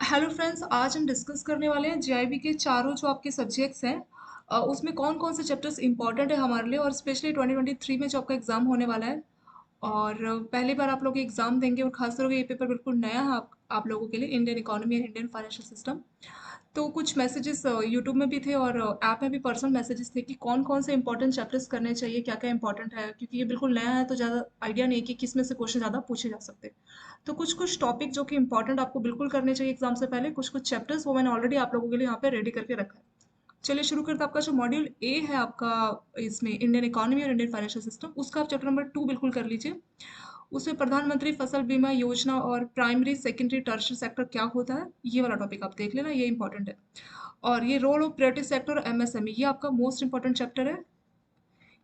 Hello friends, आज हम discuss करने वाले हैं जीआईबी के चारों जो आपके सब्जेक्ट्स हैं। उसमें कौन कौन से चैप्टर्स इंपॉर्टेंट है हमारे लिए और स्पेशली 2023 में जो आपका एग्जाम होने वाला है। और पहली बार आप लोग एग्जाम देंगे और खासतौर पे ये पेपर बिल्कुल नया है आप लोगों के लिए, Indian economy and Indian financial system. तो कुछ मैसेजेस यूट्यूब में भी थे और ऐप में भी पर्सनल मैसेजेस थे कि कौन कौन से इंपॉर्टेंट चैप्टर्स करने चाहिए, क्या क्या इंपॉर्टेंट है, क्योंकि ये बिल्कुल नया है तो ज़्यादा आइडिया नहीं है कि किस में से क्वेश्चन ज़्यादा पूछे जा सकते हैं। तो कुछ कुछ टॉपिक जो कि इंपॉर्टेंट आपको बिल्कुल करने चाहिए एग्जाम से पहले, कुछ कुछ चैप्टर्स वो मैंने ऑलरेडी आप लोगों के लिए यहाँ पे रेडी करके रखा है। चलिए शुरू करते हैं। आपका जो मॉड्यूल ए है आपका, इसमें इंडियन इकोनॉमी और इंडियन फाइनेंशियल सिस्टम, उसका आप चैप्टर नंबर 2 बिल्कुल कर लीजिए। उसमें प्रधानमंत्री फसल बीमा योजना और प्राइमरी सेकेंडरी टर्शियरी सेक्टर क्या होता है, ये वाला टॉपिक आप देख लेना, ये इंपॉर्टेंट है। और ये रोल ऑफ प्राइवेट सेक्टर और एमएसएमई, ये आपका मोस्ट इंपॉर्टेंट चैप्टर है।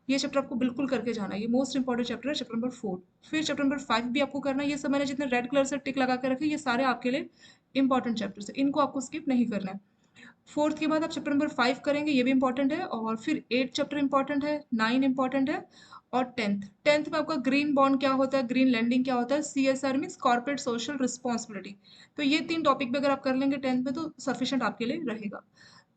ये चैप्टर आपको बिल्कुल करके जाना है, ये मोस्ट इंपॉर्टेंट चैप्टर है, चैप्टर नंबर 4। फिर चैप्टर नंबर 5 भी आपको करना है। ये सब मैंने जितने रेड कलर से टिक लगा के रखे, ये सारे आपके लिए इंपॉर्टेंट चैप्टर्स है, इनको आपको स्किप नहीं करना है। फोर्थ के बाद आप चैप्टर नंबर 5 करेंगे, ये भी इंपॉर्टेंट है। और फिर 8 चैप्टर इंपॉर्टेंट है, 9 इंपॉर्टेंट है। और टेंथ में आपका ग्रीन बॉन्ड क्या होता है, ग्रीन लैंडिंग क्या होता है, CSR means corporate social responsibility. तो ये 3 टॉपिक भी अगर आप कर लेंगे टेंथ में तो सफिशिएंट आपके लिए रहेगा।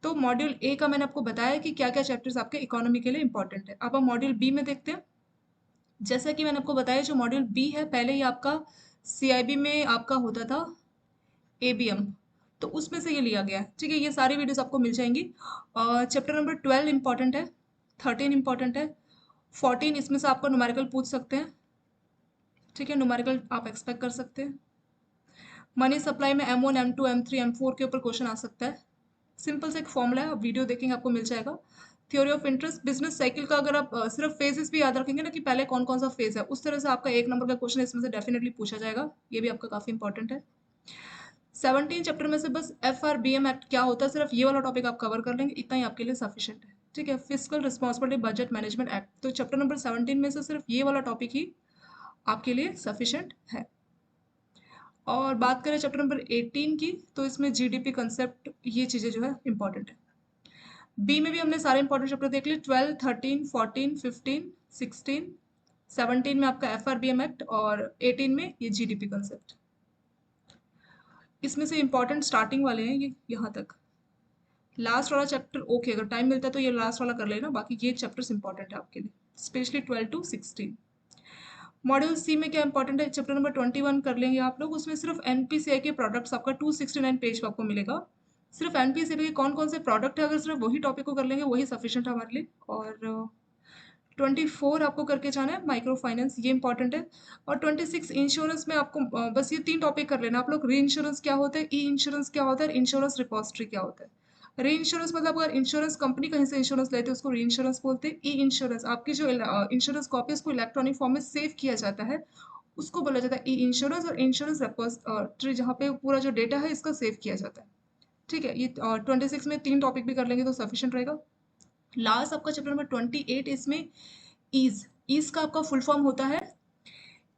तो मॉड्यूल ए का मैंने आपको बताया कि क्या क्या चैप्टर्स आपके इकोनॉमी के लिए इंपॉर्टेंट है। अब हम मॉड्यूल बी में देखते हैं। जैसा कि मैंने आपको बताया, जो मॉड्यूल बी है, पहले ही आपका सीआईबी में आपका होता था एबीएम, तो उसमें से ये लिया गया है। ठीक है, ये सारी वीडियोस आपको मिल जाएंगी। चैप्टर नंबर 12 इंपॉर्टेंट है, 13 इंपॉर्टेंट है, 14 इसमें से आपको न्यूमेरिकल पूछ सकते हैं। ठीक है, न्यूमेरिकल आप एक्सपेक्ट कर सकते हैं। मनी सप्लाई में M1 M2 M3 M4 के ऊपर क्वेश्चन आ सकता है। सिंपल से एक फॉर्मूला है, आप वीडियो देखेंगे आपको मिल जाएगा। Theory of interest, business cycle का अगर आप सिर्फ फेजेस भी याद रखेंगे ना कि पहले कौन कौन सा फेज है, उस तरह से आपका 1 नंबर का क्वेश्चन इसमें से डेफिनेटली पूछा जाएगा। ये भी आपका काफी इंपॉर्टेंट है। 17 चैप्टर में से बस FRBM एक्ट क्या होता है, सिर्फ ये वाला टॉपिक आप कवर कर लेंगे, इतना ही आपके लिए सफिशिएंट है। ठीक है, physical responsibility budget management act, तो चैप्टर नंबर 17 में से सिर्फ ये वाला टॉपिक ही आपके लिए सफिशिएंट है। और बात करें चैप्टर नंबर 18 की, तो इसमें जीडीपी कंसेप्ट, ये चीज़ें जो है इंपॉर्टेंट है। बी में भी हमने सारे इंपॉर्टेंट चैप्टर देख लिए, 12 13 14 15 16। 17 में आपका FRBM एक्ट और 18 में ये जीडीपी कंसेप्ट। इसमें से इंपॉर्टेंट स्टार्टिंग वाले हैं ये यहाँ तक। लास्ट वाला चैप्टर ओके, अगर टाइम मिलता है तो ये लास्ट वाला कर लेना, बाकी ये चैप्टर्स इंपॉर्टेंट है आपके लिए, स्पेशली 12 टू 16। मॉड्यूल सी में क्या इंपॉर्टेंट है, चैप्टर नंबर 21 कर लेंगे आप लोग। उसमें सिर्फ एनपीसीआई के प्रोडक्ट्स आपका 269 पेज पे आपको मिलेगा। सिर्फ एनपीसीआई के कौन कौन से प्रोडक्ट है, अगर सिर्फ वही टॉपिक को कर लेंगे वही सफिशिएंट है हमारे लिए। और 24 आपको करके जाना है, माइक्रो फाइनेंस, ये इंपॉर्टेंट है। और 26 इंश्योरेंस में आपको बस ये 3 टॉपिक कर लेना आप लोग। री इंश्योरेंस क्या होता है, ई इंश्योरेंस क्या होता है, इंश्योरेंस रिपोजिटरी क्या होता है। री इंश्योरेंस मतलब अगर इंश्योरेंस कंपनी कहीं से इंश्योरेंस लेते हैं उसको री इंश्योरेंस बोलते हैं। ई इंश्योरेंस आपकी जो इंश्योरेंस कॉपी है उसको इलेक्ट्रॉनिक फॉर्म में सेव किया जाता है, उसको बोला जाता है ई इंश्योरेंस। और इंश्योरेंस रिपोजिटरी जहाँ पे पूरा जो डेटा है इसका सेव किया जाता है। ठीक है, ये 26 में 3 टॉपिक भी कर लेंगे तो सफिशिएंट रहेगा। लास्ट आपका चैप्टर नंबर 28, इसमें ईज, ईज का आपका फुल फॉर्म होता है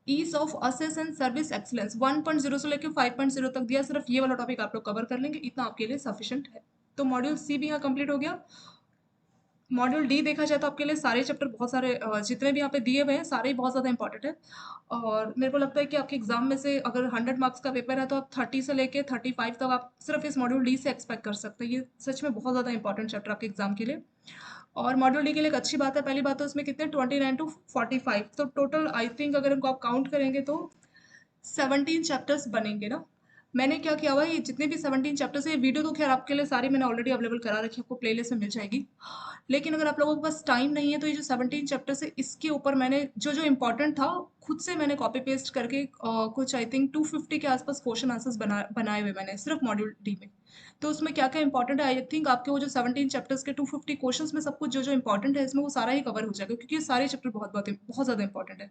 ease of access and service excellence. 1.0 से लेकर 5.0 तक दिया, सिर्फ ये वाला टॉपिक आप लोग कवर कर लेंगे, इतना आपके लिए सफिशिएंट है। तो मॉड्यूल सी भी यहाँ कंप्लीट हो गया। मॉड्यूल डी देखा जाए तो आपके लिए सारे चैप्टर बहुत सारे जितने भी यहाँ पे दिए हुए हैं सारे ही बहुत ज़्यादा इंपॉर्टेंट है। और मेरे को लगता है कि आपके एग्जाम में से अगर 100 मार्क्स का पेपर है तो आप 30 से लेके 35 तक आप सिर्फ इस मॉड्यूल डी से एक्सपेक्ट कर सकते हैं। ये सच में बहुत ज़्यादा इंपॉर्टेंट चैप्टर आपके एग्जाम के लिए। और मॉड्यूल डी के लिए एक अच्छी बात है, पहली बात तो इसमें कितने 29 टू 45, तो टोटल आई थिंक अगर इनको आप काउंट करेंगे तो 17 चैप्टर्स बनेंगे ना। मैंने क्या किया हुआ है, ये जितने भी 17 चैप्टर्स है, ये वीडियो तो खैर आपके लिए सारी मैंने ऑलरेडी अवेलेबल करा रखी है, आपको प्लेलिस्ट में मिल जाएगी। लेकिन अगर आप लोगों के पास टाइम नहीं है तो ये जो 17 चैप्टर्स है इसके ऊपर मैंने जो जो इंपॉर्टेंट था खुद से मैंने कॉपी पेस्ट करके कुछ आई थिंक 250 के आसपास क्वेश्चन आंसर्स बनाए हुए मैंने सिर्फ मॉड्यूल डी में। तो उसमें क्या क्या इंपॉर्टेंट है, आई थिंक आपके वो जो 17 चैप्टर्स के 250 क्वेश्चंस में सब कुछ जो जो इंपॉर्टेंट है इसमें वो सारा ही कवर हो जाएगा, क्योंकि ये सारे चैप्टर बहुत बहुत बहुत ज़्यादा इंपॉर्टेंट है।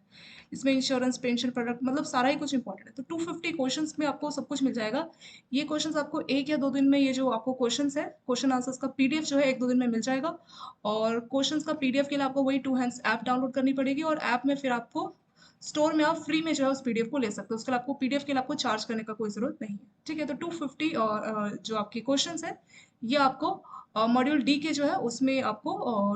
इसमें इंश्योरेंस, पेंशन प्रोडक्ट, मतलब सारा ही कुछ इंपॉर्टेंट है। तो 250 क्वेश्चंस में आपको सब कुछ मिल जाएगा। ये क्वेश्चंस आपको 1 या 2 दिन में, ये जो आपको क्वेश्चंस है क्वेश्चन आंसर्स का पीडीएफ जो है 1-2 दिन में मिल जाएगा। और क्वेश्चंस का पीडीएफ के लिए आपको वही टू हैंड्स ऐप डाउनलोड करनी पड़ेगी, और ऐप में फिर आपको स्टोर में आप फ्री में जो है उस पीडीएफ को ले सकते हो। उसके लिए आपको पीडीएफ के लिए आपको चार्ज करने का कोई ज़रूरत नहीं है। ठीक है, तो 250 और जो आपके क्वेश्चंस है ये आपको मॉड्यूल डी के जो है उसमें आपको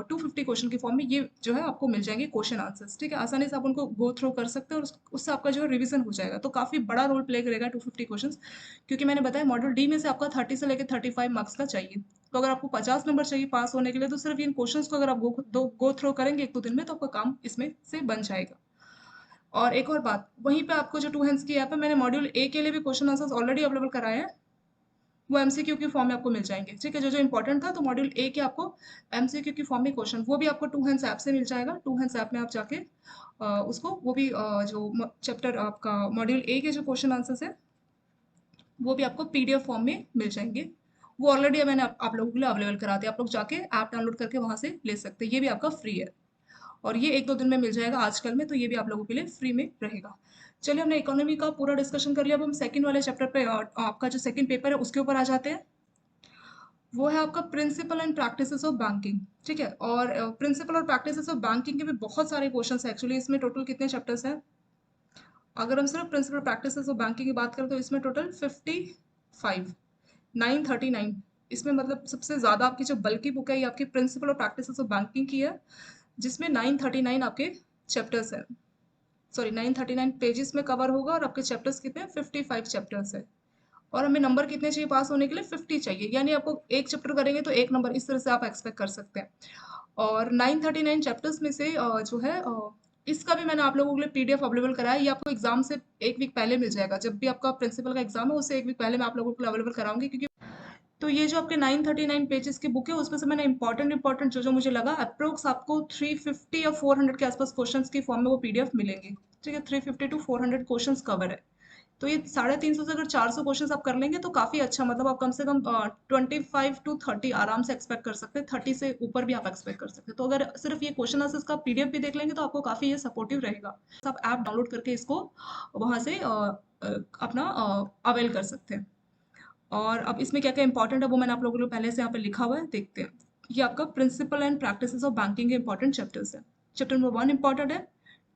250 क्वेश्चन के फॉर्म में ये जो है आपको मिल जाएंगे क्वेश्चन आंसर्स, ठीक है। आसानी से आप उनको गो थ्रू कर सकते हैं और उससे आपका जो है रिवीजन हो जाएगा। तो काफ़ी बड़ा रोल प्ले करेगा 250 क्वेश्चन, क्योंकि मैंने बताया मॉड्यूल डी में से आपका 30 से लेकर 35 मार्क्स का चाहिए। तो अगर आपको 50 नंबर चाहिए पास होने के लिए, तो सिर्फ इन क्वेश्चंस को अगर आप गो थ्रू करेंगे 1-2 दिन में, तो आपका काम इसमें से बन जाएगा। और एक और बात, वहीं पे आपको जो टू हैंड्स की ऐप है, मैंने मॉड्यूल ए के लिए भी क्वेश्चन आंसर्स ऑलरेडी अवेलेबल कराए हैं, वो एमसीक्यू के फॉर्म में आपको मिल जाएंगे, ठीक है। जो जो इंपॉर्टेंट था, तो मॉड्यूल ए के आपको एमसीक्यू की फॉर्म में क्वेश्चन, वो भी आपको टू हैंड्स ऐप से मिल जाएगा। टू हैंड्स ऐप में आप जाके उसको, वो भी जो चैप्टर आपका मॉड्यूल ए के जो क्वेश्चन आंसर्स है, वो भी आपको पीडीएफ फॉर्म में मिल जाएंगे। वो ऑलरेडी मैंने आप लोगों के लिए अवेलेबल करा दिया, आप लोग जाके ऐप डाउनलोड करके वहाँ से ले सकते हैं। ये भी आपका फ्री है और ये 1-2 दिन में मिल जाएगा आजकल में, तो ये भी आप लोगों के लिए फ्री में रहेगा। चलिए, हमने इकोनॉमी का पूरा डिस्कशन कर लिया। अब हम सेकंड वाले चैप्टर पे आपका जो सेकंड पेपर है उसके ऊपर आ जाते हैं। वो है आपका principal and practices of banking, ठीक है। और प्रिंसिपल और प्रैक्टिसेस ऑफ बैंकिंग के भी बहुत सारे क्वेश्चंस हैं एक्चुअली। इसमें टोटल कितने चैप्टर्स हैं? अगर हम सिर्फ प्रिंसिपल प्रैक्टिसेस ऑफ बैंकिंग की बात करें, तो इसमें टोटल 55, 939। इसमें मतलब सबसे ज़्यादा आपकी जो बल्कि बुक है, ये आपकी प्रिंसिपल और प्रैक्टिसेस ऑफ बैंकिंग की है, जिसमें 939 आपके चैप्टर्स हैं। सॉरी, 939 पेजेस में कवर होगा और आपके चैप्टर्स कितने हैं? 55 चैप्टर्स है। और हमें नंबर कितने चाहिए पास होने के लिए? 50 चाहिए, यानी आपको एक चैप्टर करेंगे तो एक नंबर, इस तरह से आप एक्सपेक्ट कर सकते हैं। और 939 चैप्टर्स में से जो है इसका भी मैंने आप लोगों के लिए पीडीएफ अवेलेबल कराया है। ये आपको एग्जाम से एक वीक पहले मिल जाएगा। जब भी आपका प्रिंसिपल का एग्जाम है, उससे एक वीक पहले मैं आप लोगों को अवेलेबल कराऊंगी, क्योंकि तो ये जो आपके 939 पेजेस की बुक है, उसमें से मैंने इंपॉर्टेंट जो जो मुझे लगा, अप्रोक्स आपको 350 या 400 के आसपास क्वेश्चंस की फॉर्म में वो पीडीएफ मिलेंगे, ठीक है। 350 टू 400 क्वेश्चंस कवर है। तो ये 350 से अगर 400 क्वेश्चंस आप कर लेंगे तो काफी अच्छा, मतलब आप कम से कम 25 to 30 आराम से एक्सपेक्ट कर सकते हैं। 30 से ऊपर भी आप एक्सपेक्ट कर सकते हैं। तो अगर सिर्फ ये क्वेश्चन आंसर्स का पीडीएफ भी देख लेंगे तो आपको काफी ये सपोर्टिव रहेगा। तो आप ऐप डाउनलोड करके इसको वहां से अपना अवेल कर सकते हैं। और अब इसमें क्या क्या इंपॉर्टेंट है, वो मैंने आप लोगों को पहले से यहाँ पे लिखा हुआ है, देखते हैं। ये आपका principal and practices of banking के इंपॉर्टेंट चैप्टर्स है। चैप्टर नंबर 1 इंपॉर्टेंट है,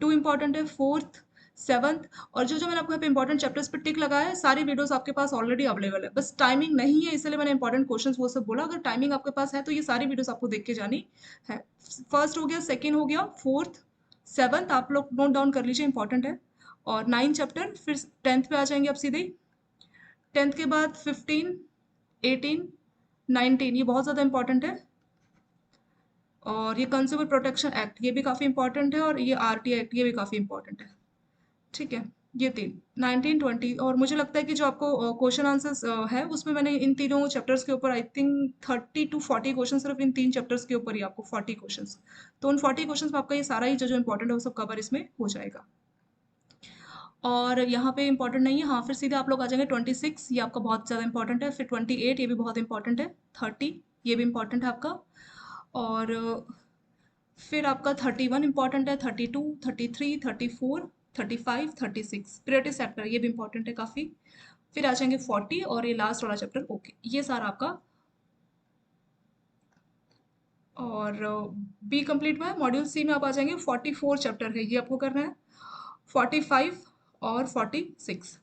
2 इंपॉर्टेंट है, 4th, 7th। और जो जो मैंने आपको यहाँ पे इंपॉर्टेंट चैप्टर्स पे टिक लगाया है, सारी वीडियोस आपके पास ऑलरेडी अवेलेबल है। बस टाइमिंग नहीं है, इसलिए मैंने इंपॉर्टेंट क्वेश्चंस वो सब बोला। अगर टाइमिंग आपके पास है तो ये सारी वीडियोस आपको देख के जानी है। फर्स्ट हो गया, सेकेंड हो गया, 4th, 7th आप लोग नोट डाउन कर लीजिए, इंपॉर्टेंट है। और 9 चैप्टर, फिर 10th पे आ जाएंगे आप सीधे ही। 10th के बाद 15, 18, 19, ये बहुत ज़्यादा इंपॉर्टेंट है। और ये कंज्यूमर प्रोटेक्शन एक्ट, ये भी काफ़ी इंपॉर्टेंट है। और ये आरटीआई एक्ट, ये भी काफ़ी इंपॉर्टेंट है, ठीक है। ये तीन, 19, 20। और मुझे लगता है कि जो आपको क्वेश्चन आंसर्स है, उसमें मैंने इन तीनों चैप्टर्स के ऊपर आई थिंक 30 to 40 क्वेश्चन, सिर्फ इन 3 चैप्टर्स के ऊपर ही आपको 40 क्वेश्चंस। तो उन 40 क्वेश्चंस में आपका ये सारा ही जो जो इंपॉर्टेंट है वो सब कवर इसमें हो जाएगा। और यहाँ पे इंपॉर्टेंट नहीं है, हाँ। फिर सीधे आप लोग आ जाएंगे 26, ये आपका बहुत ज़्यादा इंपॉर्टेंट है। फिर 28, ये भी बहुत इंपॉर्टेंट है। 30, ये भी इंपॉर्टेंट है आपका। और फिर आपका 31 इंपॉर्टेंट है। 32, 33, 34, 35, 36 प्रियोरिटी सेक्टर, ये भी इंपॉर्टेंट है काफ़ी। फिर आ जाएंगे 40 और ये लास्ट वाला चैप्टर, ओके, ये सारा आपका। और बी कंप्लीट हुआ है। मॉड्यूल सी में आप आ जाएंगे, 44 चैप्टर है, ये आपको करना है। 45 और 46,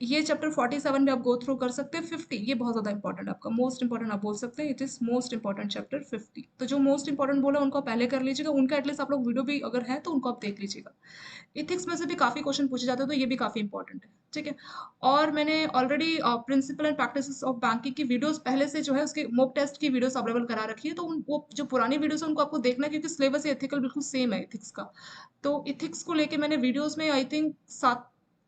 ये चैप्टर 47 में आप गो थ्रू कर सकते हैं। 50, ये बहुत ज़्यादा इंपॉर्टेंट है आपका, मोस्ट इंपॉर्टेंट आप बोल सकते हैं। It is most important chapter 50। तो जो मोस्ट इंपॉर्टेंट बोला उनको आप पहले कर लीजिएगा, उनका एटलीस्ट आप लोग वीडियो भी अगर है तो उनको आप देख लीजिएगा। इथिक्स में से भी काफ़ी क्वेश्चन पूछे जाते हैं, तो ये भी काफ़ी इंपॉर्टेंट है, ठीक है। और मैंने already principle and practices of banking की वीडियोस पहले से जो है उसके मॉक टेस्ट की वीडियोस अवेलेबल करा रखी है। तो वो जो पुरानी वीडियोस है उनको आपको देखना है, क्योंकि सिलेबस एथिकल बिल्कुल सेम है इथिक्स का। तो इथिक्स को लेके मैंने वीडियोस में आई थिंक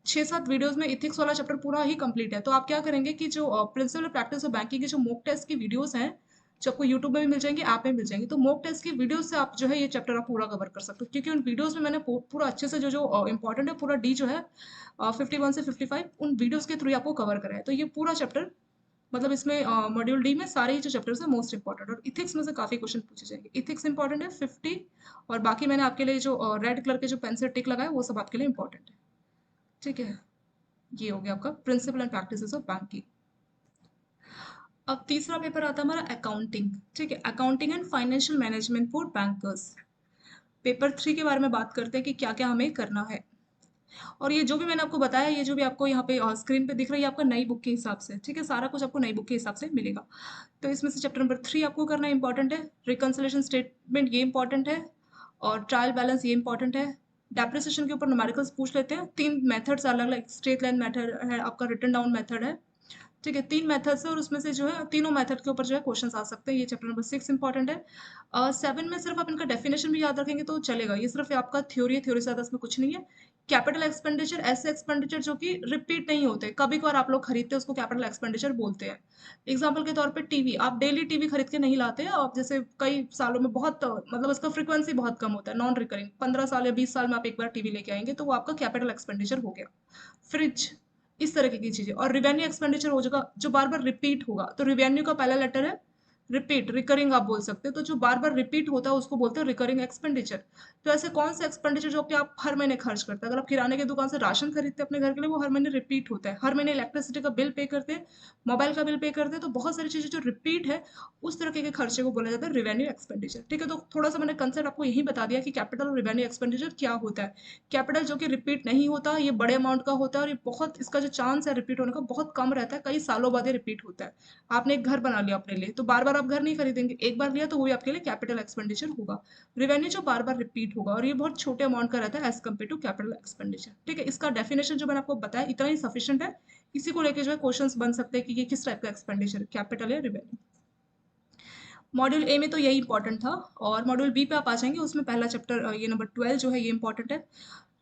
6-7 वीडियोस में इथिक्स वाला चैप्टर पूरा ही कंप्लीट है। तो आप क्या करेंगे कि जो प्रिंसिपल प्रैक्टिस ऑफ बैंकिंग के जो मॉक टेस्ट की वीडियोस हैं, जो आपको यूट्यूब में भी मिल जाएंगी, ऐप में मिल जाएंगी, तो मॉक टेस्ट की वीडियोस से आप जो है ये चैप्टर आप पूरा कवर कर सकते हो। क्योंकि उन वीडियोस में मैंने पूरा अच्छे से जो जो इंपॉर्टेंट है, पूरा डी जो है 51 से 55 उन वीडियोस के थ्रू ही आपको कवर करा है। तो ये पूरा चैप्टर, मतलब इसमें मॉड्यूल डी में सारे ही जो चैप्टर्स हैं मोस्ट इंपॉर्टेंट, और इथिक्स में से काफी क्वेश्चन पूछे जाएंगे। इथिक्स इंपॉर्टेंट है 50, और बाकी मैंने आपके लिए जो रेड कलर के जो पेन से टिक लगाए वो सब आपके लिए इंपॉर्टेंट है, ठीक है। ये हो गया आपका principal and practices of banking. अब तीसरा पेपर आता है हमारा अकाउंटिंग, ठीक है। Accounting and financial management for bankers. Paper 3 के बारे में बात करते हैं कि क्या क्या हमें करना है। और ये जो भी मैंने आपको बताया, ये जो भी आपको यहाँ पे स्क्रीन पे दिख रहा है, ये आपका नई बुक के हिसाब से, ठीक है, सारा कुछ आपको नई बुक के हिसाब से मिलेगा। तो इसमें से चैप्टर नंबर 3 आपको करना इंपॉर्टेंट है, रिकंसिलिएशन स्टेटमेंट ये इंपॉर्टेंट है, और ट्रायल बैलेंस ये इंपॉर्टेंट है। डेप्रिसिएशन के ऊपर न्यूमेरिकल्स पूछ लेते हैं, 3 मेथड्स अलग अलग, स्ट्रेट लाइन मेथड है आपका, रिटन डाउन मेथड है, ठीक है, 3 मेथड्स है, और उसमें से जो है तीनों मेथड के ऊपर जो है क्वेश्चंस आ सकते हैं। ये चैप्टर नंबर 6 इंपॉर्टेंट है। 7 में सिर्फ आप इनका डेफिनेशन भी याद रखेंगे तो चलेगा, ये सिर्फ आपका थ्योरी है, थ्योरी से ज़्यादा इसमें कुछ नहीं है। कैपिटल एक्सपेंडिचर ऐसे एक्सपेंडिचर जो कि रिपीट नहीं होते, कभी कभार आप लोग खरीदते हैं उसको कैपिटल एक्सपेंडिचर बोलते हैं। एग्जाम्पल के तौर पे टीवी, आप डेली टीवी खरीद के नहीं लाते, आप जैसे कई सालों में बहुत मतलब उसका फ्रिक्वेंसी बहुत कम होता है, नॉन रिकरिंग, 15 साल या 20 साल में आप एक बार टीवी लेके आएंगे, तो वो आपका कैपिटल एक्सपेंडिचर हो गया। फ्रिज, इस तरह की चीजें। और रिवेन्यू एक्सपेंडिचर हो जाएगा जो बार बार रिपीट होगा, तो रिवेन्यू का पहला लेटर है रिपीट, रिकरिंग आप बोल सकते हो, तो जो बार बार रिपीट होता है उसको बोलते हैं रिकरिंग एक्सपेंडिचर। तो ऐसे कौन से एक्सपेंडिचर जो कि आप हर महीने खर्च करते हैं, अगर आप किराने की दुकान से राशन खरीदते हैं अपने घर के लिए, वो हर महीने रिपीट होता है, हर महीने इलेक्ट्रिसिटी का बिल पे करते हैं, मोबाइल का बिल पे करते हैं, तो बहुत सारी चीजें जो रिपीट है, उस तरह के खर्चे को बोला जाता है रिवेन्यू एक्सपेंडिचर, ठीक है। तो थोड़ा सा मैंने कंसेप्ट आपको यही बता दिया कि कैपिटल और रिवेन्यू एक्सपेंडिचर क्या होता है। कैपिटल जो कि रिपीट नहीं होता, ये बड़े अमाउंट का होता है, और ये बहुत, इसका जो चांस है रिपीट होने का बहुत कम रहता है, कई सालों बाद ये रिपीट होता है। आपने एक घर बना लिया अपने लिए, तो बार बार आप घर नहीं खरीदेंगे, एक बार लिया तो वो भी आपके लिए कैपिटल एक्सपेंडिचर होगा। रिवेन्यू जो बार बार रिपीट होगा, और ये बहुत छोटे अमाउंट का रहता है as compare to capital expenditure, ठीक है। इसका डेफिनेशन जो मैंने आपको बताया इतना ही सफिशियंट है, इसी को लेकर जो है क्वेश्चंस बन सकते हैं कि ये किस टाइप का एक्सपेंडिचर है, कैपिटल या रिवेन्यू। मॉड्यूल ए में तो यही इंपॉर्टेंट था, और मॉड्यूल बी पे आप आ जाएंगे, उसमें पहला चैप्टर ये नंबर 12 जो है ये इंपॉर्टेंट है।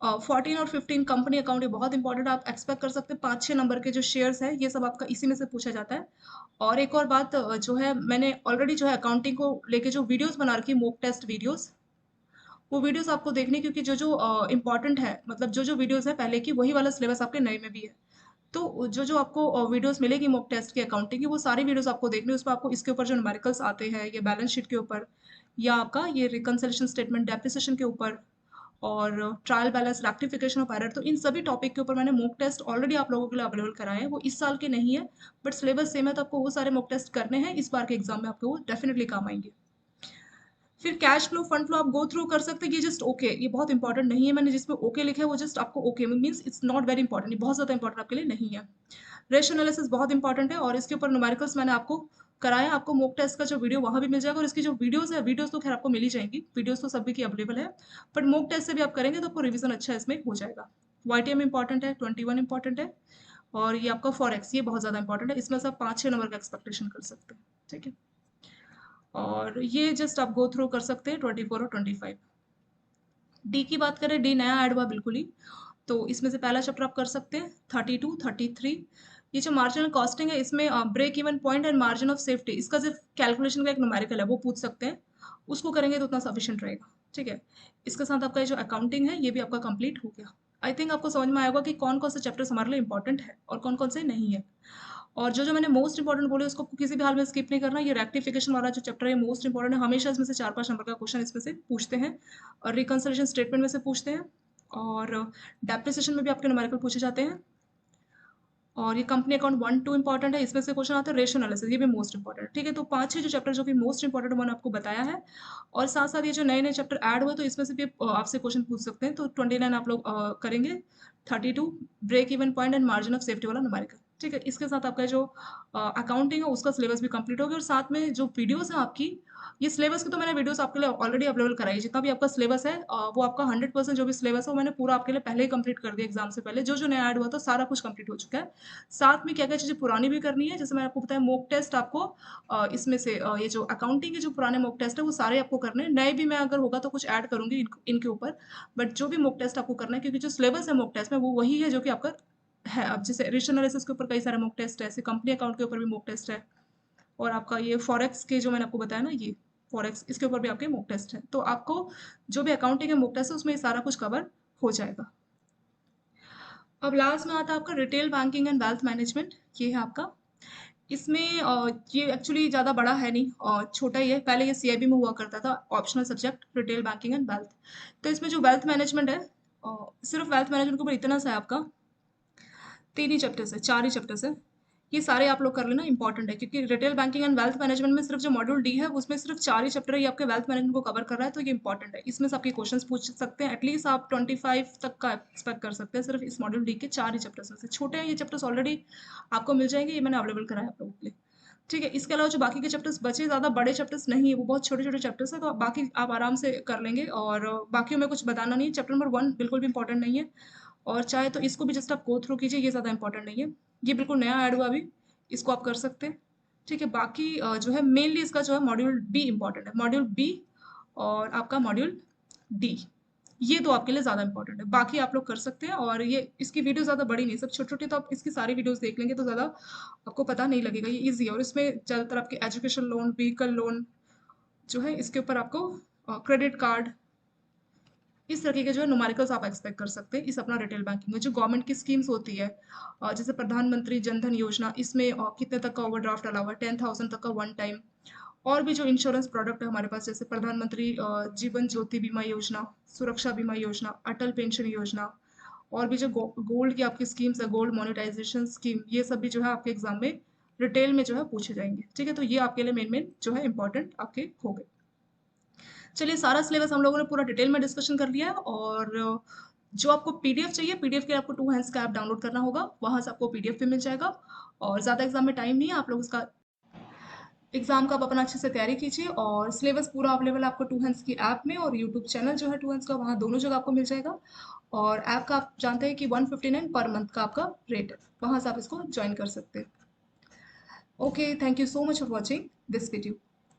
14 और 15 कंपनी अकाउंट, ये बहुत इंपॉर्टेंट है, आप एक्सपेक्ट कर सकते हैं 5-6 नंबर के जो शेयर्स है ये सब आपका इसी में से पूछा जाता है। और एक और बात जो है, मैंने ऑलरेडी जो है अकाउंटिंग को लेके जो वीडियोस बना रखी है, मॉक टेस्ट वीडियोस, वो वीडियोस आपको देखनी है, क्योंकि जो जो इंपॉर्टेंट है, मतलब जो जो वीडियोस है पहले की, वही वाला सिलेबस आपके नए में भी है। तो जो जो आपको वीडियोस मिलेगी मॉक टेस्ट की अकाउंटिंग की, वो सारी वीडियोस आपको देखनी है, उसमें आपको इसके ऊपर जो न्यूमेरिकल्स आते हैं, ये बैलेंस शीट के ऊपर, या आपका ये रिकंसिलिएशन स्टेटमेंट डेप्रिसिएशन के ऊपर, और trial balance, rectification of error, तो इन सभी टॉपिक के ऊपर मैंने मॉक टेस्ट ऑलरेडी आप लोगों के लिए अवेलेबल कराए हैं। वो इस साल के नहीं है, बट सिलेबस सेम है, तो आपको वो सारे मॉक टेस्ट करने हैं, इस बार के एग्जाम में आपको वो डेफिनेटली काम आएंगे। फिर कैश फ्लो, फंड फ्लो आप गो थ्रू कर सकते हैं, ये जस्ट ओके, ये बहुत इंपॉर्टेंट नहीं है, मैंने जिसमें ओके लिखा है वो जस्ट आपको okay means it's not very important, ये बहुत ज़्यादा इंपॉर्टेंट आपके लिए नहीं है। रेशियो एनालिसिस बहुत इंपॉर्टेंट है, और इसके ऊपर न्यूमेरिकल्स मैंने आपको कराया, आपको मॉक टेस्ट का जो वीडियो वहाँ भी मिल जाएगा, और इसकी जो वीडियोस है, वीडियोस तो खैर आपको मिल ही जाएंगी, वीडियोस तो सभी की अवेलेबल है, बट मॉक टेस्ट से भी आप करेंगे तो आपको रिवीजन अच्छा इसमें हो जाएगा। YTM इंपॉर्टेंट है, 21 इंपॉर्टेंट है, और ये आपका फॉरेक्स ये बहुत ज़्यादा इंपॉर्टेंट है, इसमें से आप 5-6 नंबर का एक्सपेक्टेशन कर सकते हैं, ठीक है। और ये जस्ट आप गो थ्रू कर सकते हैं 24 और 25। डी की बात करें, डी नया ऐड हुआ बिल्कुल ही, तो इसमें से पहला चैप्टर आप कर सकते हैं 32, 33। ये जो मार्जिनल कॉस्टिंग है, इसमें break even point and margin of safety, इसका सिर्फ कैलकुलेशन का एक न्यूमेरिकल है, वो पूछ सकते हैं, उसको करेंगे तो उतना सफिशिएंट रहेगा, ठीक है। इसके साथ आपका ये जो अकाउंटिंग है ये भी आपका कंप्लीट हो गया। आई थिंक आपको समझ में आएगा कि कौन कौन से चैप्टर्स हमारे लिए इंपॉर्टेंट है और कौन कौन से नहीं है। और जो जो मैंने मोस्ट इंपॉर्टेंट बोले उसको किसी भी हाल में स्किप नहीं करना। ये रेक्टिफिकेशन वाला जो चैप्टर है मोस्ट इंपॉर्टेंट है, हमेशा इसमें से 4-5 नंबर का क्वेश्चन इसमें से पूछते हैं, और रिकंसिलिएशन स्टेटमेंट में से पूछते हैं, और डेप्रिसिएशन में भी आपके न्यूमेरिकल पूछे जाते हैं। और ये कंपनी अकाउंट 1-2 इंपॉर्टेंट है, इसमें से क्वेश्चन आता है, रेशियो एनालिसिस ये भी मोस्ट इंपॉर्टेंट है, ठीक है। तो 5-6 जो चैप्टर जो कि मोस्ट इंपॉर्टेंट मैंने आपको बताया है, और साथ साथ ये जो नए नए चैप्टर ऐड हुए तो इसमें से भी आपसे क्वेश्चन पूछ सकते हैं। तो 29 आप लोग करेंगे, 32 break even point and margin of safety वाला न्यूमेरिकल, ठीक है। इसके साथ आपका जो अकाउंटिंग है उसका सिलेबस भी कंप्लीट हो गया, और साथ में जो वीडियोस है आपकी, ये सिलेबस की तो मैंने वीडियोस आपके लिए ऑलरेडी अवेलेबल कराई है, जितना भी आपका सिलेबस है वो आपका 100% जो भी सिलेबस है वो मैंने पूरा आपके लिए पहले ही कंप्लीट कर दिया एग्जाम से पहले, जो जो नया ऐड हुआ था सारा कुछ कंप्लीट हो चुका है। साथ में क्या क्या चीज़ें पुरानी भी करनी है, जैसे मैंने आपको बताया मॉक टेस्ट आपको इसमें से ये जो अकाउंटिंग के जो पुराने मॉक टेस्ट है वो सारे आपको करने हैं, नए भी मैं अगर होगा तो कुछ ऐड करूंगी इनके ऊपर, बट जो भी मॉक टेस्ट आपको करना है, क्योंकि जो सिलेबस है मॉक टेस्ट में वो वही है जो कि आपका है। अब जैसे रेशियो एनालिसिस के ऊपर कई सारे मॉक टेस्ट है, ऐसे कंपनी अकाउंट के ऊपर भी मॉक टेस्ट है, और आपका ये फॉरेक्स के जो मैंने आपको बताया ना, ये फॉरेक्स इसके ऊपर भी आपके मॉक टेस्ट है, तो आपको जो भी अकाउंटिंग है मॉक टेस्ट है उसमें ये सारा कुछ कवर हो जाएगा। अब लास्ट में आता है आपका retail banking and wealth management, ये है आपका। इसमें ये एक्चुअली ज़्यादा बड़ा है नहीं, छोटा ही है, पहले ये CIB में हुआ करता था optional subject, retail banking and wealth. तो इसमें जो वेल्थ मैनेजमेंट है, सिर्फ वेल्थ मैनेजमेंट के ऊपर इतना सा है आपका, 3 ही चैप्टर्स है, 4 ही चैप्टर्स है। ये सारे आप लोग कर लेना, इंपॉर्टेंट है, क्योंकि retail banking and wealth management में सिर्फ जो मॉड्यूल डी है उसमें सिर्फ 4 ही चैप्टर है, ये आपके वेल्थ मैनेजमेंट को कवर कर रहा है, तो ये इंपॉर्टेंट है। इसमें से आपके क्वेश्चंस पूछ सकते हैं, एटलीस्ट आप 25 तक का एक्सपेक्ट कर सकते हैं सिर्फ इस मॉड्यूल डी के 4 ही चैप्टर्स में से। छोटे हैं ये चैप्टर्स, ऑलरेडी आपको मिल जाएंगे, ये मैंने अवेलेबल कराया आप लोगों के लिए। ठीक है, इसके अलावा जो बाकी के चैप्टर्स बचे, ज़्यादा बड़े चैप्टर्स नहीं है, वो बहुत छोटे छोटे चैप्टर्स हैं, तो बाकी आप आराम से कर लेंगे। और बाकियों में कुछ बताना नहीं है। चैप्टर नंबर 1 बिल्कुल भी इंपॉर्टेंट नहीं है, और चाहे तो इसको भी जस्ट आप गो थ्रू कीजिए, ये ज़्यादा इंपॉर्टेंट नहीं है, ये बिल्कुल नया ऐड हुआ अभी, इसको आप कर सकते हैं। ठीक है, बाकी जो है मेनली इसका जो है मॉड्यूल बी इंपॉर्टेंट है, मॉड्यूल बी और आपका मॉड्यूल डी, ये तो आपके लिए ज़्यादा इंपॉर्टेंट है। बाकी आप लोग कर सकते हैं, और ये इसकी वीडियो ज़्यादा बड़ी नहीं, सब छोटी छोटी, तो आप इसकी सारी वीडियोस देख लेंगे तो ज़्यादा आपको पता नहीं लगेगा, ये ईजी है। और इसमें ज़्यादातर आपके एजुकेशन लोन, व्हीकल लोन जो है, इसके ऊपर आपको क्रेडिट कार्ड, इस तरीके के जो है न्यूमेरिकल्स आप एक्सपेक्ट कर सकते हैं इस अपना रिटेल बैंकिंग में। जो गवर्नमेंट की स्कीम्स होती है, जैसे प्रधानमंत्री जनधन योजना, इसमें कितने तक का ओवरड्राफ्ट अलावा है, 10,000 तक का वन टाइम। और भी जो इंश्योरेंस प्रोडक्ट है हमारे पास, जैसे प्रधानमंत्री जीवन ज्योति बीमा योजना, सुरक्षा बीमा योजना, अटल पेंशन योजना, और भी जो गोल्ड की आपकी स्कीम्स है, गोल्ड मोनेटाइजेशन स्कीम, ये सब भी जो है आपके एग्जाम में रिटेल में जो है पूछे जाएंगे। ठीक है, तो ये आपके लिए मेन मेन जो है इंपॉर्टेंट आपके हो गए। चलिए, सारा सिलेबस हम लोगों ने पूरा डिटेल में डिस्कशन कर लिया है। और जो आपको पीडीएफ चाहिए, पीडीएफ के लिए आपको टू हैंड्स का ऐप डाउनलोड करना होगा, वहाँ से आपको पीडीएफ भी मिल जाएगा। और ज़्यादा एग्जाम में टाइम नहीं है, आप लोग उसका एग्जाम का आप अपना अच्छे से तैयारी कीजिए। और सिलेबस पूरा अवेलेबल है आपको टू हैंड्स की ऐप में, और यूट्यूब चैनल जो है टू हैंड्स का, वहाँ दोनों जगह आपको मिल जाएगा। और ऐप का आप जानते हैं कि 159 पर मंथ का आपका रेट है, वहाँ से आप इसको ज्वाइन कर सकते हैं। Okay, thank you so much for watching this video.